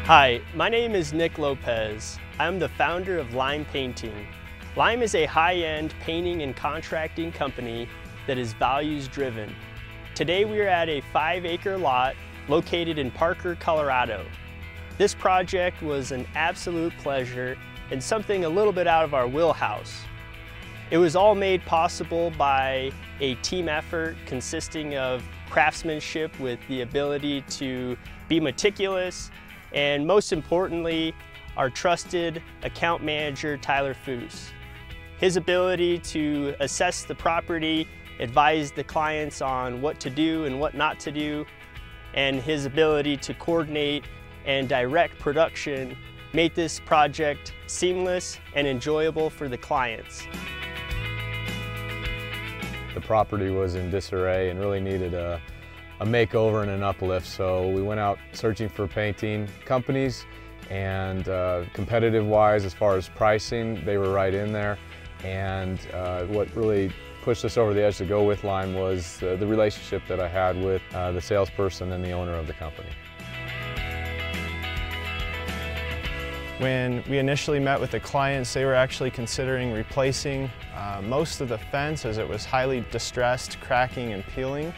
Hi, my name is Nick Lopez. I'm the founder of Lime Painting. Lime is a high-end painting and contracting company that is values-driven. Today we are at a 5-acre lot located in Parker, Colorado. This project was an absolute pleasure and something a little bit out of our wheelhouse. It was all made possible by a team effort consisting of craftsmanship with the ability to be meticulous, and most importantly, our trusted account manager, Tyler Foose. His ability to assess the property, advise the clients on what to do and what not to do, and his ability to coordinate and direct production made this project seamless and enjoyable for the clients. The property was in disarray and really needed a makeover and an uplift, so we went out searching for painting companies, and competitive-wise, as far as pricing, they were right in there. And what really pushed us over the edge to go with Lime was the relationship that I had with the salesperson and the owner of the company. When we initially met with the clients, they were actually considering replacing most of the fence as it was highly distressed, cracking and peeling.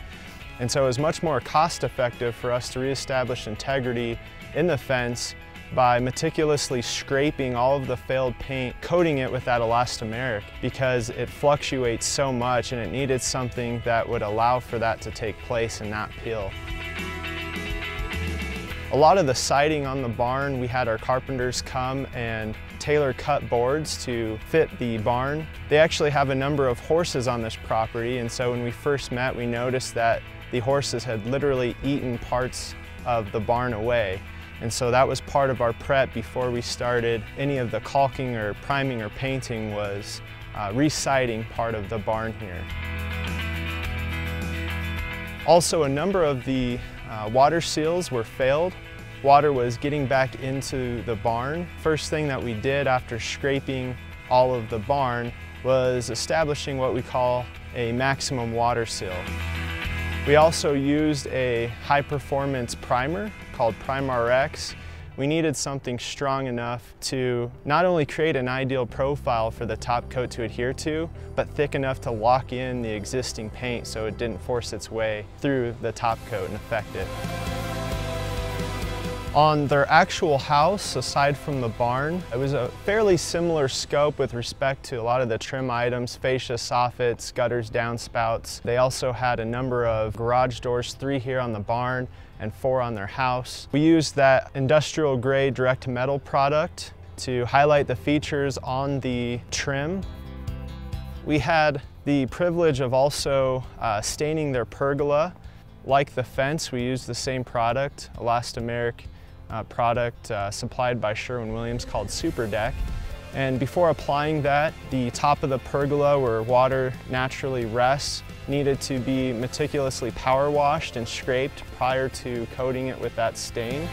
And so it was much more cost-effective for us to reestablish integrity in the fence by meticulously scraping all of the failed paint, coating it with that elastomeric, because it fluctuates so much and it needed something that would allow for that to take place and not peel. A lot of the siding on the barn, we had our carpenters come and tailor cut boards to fit the barn. They actually have a number of horses on this property, and so when we first met, we noticed that the horses had literally eaten parts of the barn away. And so that was part of our prep before we started any of the caulking or priming or painting, was re-siding part of the barn here. Also, a number of the water seals were failed. Water was getting back into the barn. First thing that we did after scraping all of the barn was establishing what we call a maximum water seal. We also used a high-performance primer called PrimeRx. We needed something strong enough to not only create an ideal profile for the top coat to adhere to, but thick enough to lock in the existing paint so it didn't force its way through the top coat and affect it. On their actual house, aside from the barn, it was a fairly similar scope with respect to a lot of the trim items: fascia, soffits, gutters, downspouts. They also had a number of garage doors, 3 here on the barn and 4 on their house. We used that industrial grade direct metal product to highlight the features on the trim. We had the privilege of also staining their pergola. Like the fence, we used the same product, elastomeric product supplied by Sherwin-Williams called Super Deck. And before applying that, the top of the pergola, where water naturally rests, needed to be meticulously power washed and scraped prior to coating it with that stain.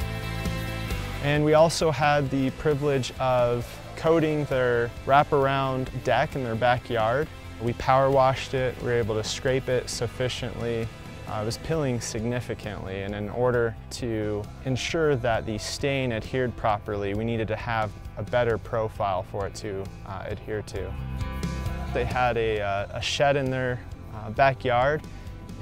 And we also had the privilege of coating their wraparound deck in their backyard. We power washed it, we were able to scrape it sufficiently. It was peeling significantly, and in order to ensure that the stain adhered properly, we needed to have a better profile for it to adhere to. They had a shed in their backyard,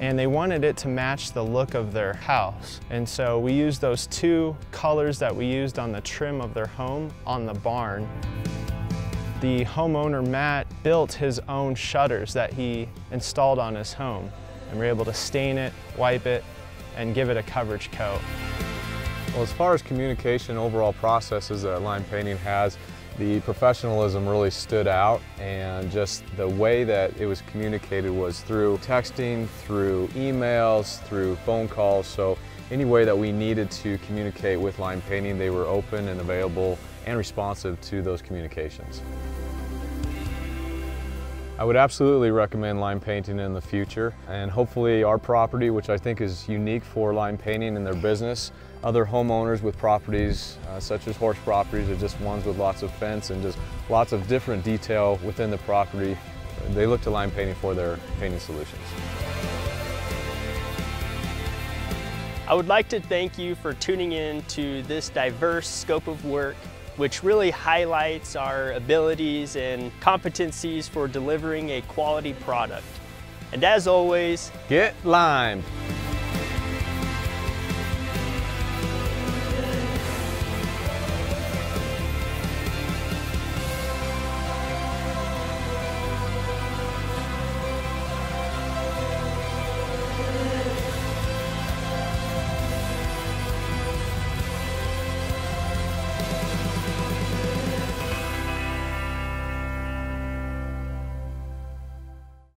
and they wanted it to match the look of their house. And so we used those 2 colors that we used on the trim of their home on the barn. The homeowner, Matt, built his own shutters that he installed on his home, and we're able to stain it, wipe it, and give it a coverage coat. Well, as far as communication, overall processes that Lime Painting has, the professionalism really stood out, and just the way that it was communicated was through texting, through emails, through phone calls. So any way that we needed to communicate with Lime Painting, they were open and available and responsive to those communications. I would absolutely recommend Lime Painting in the future, and hopefully our property, which I think is unique for Lime Painting in their business, other homeowners with properties such as horse properties or just ones with lots of fence and just lots of different detail within the property, they look to Lime Painting for their painting solutions. I would like to thank you for tuning in to this diverse scope of work, which really highlights our abilities and competencies for delivering a quality product. And as always, Get limed.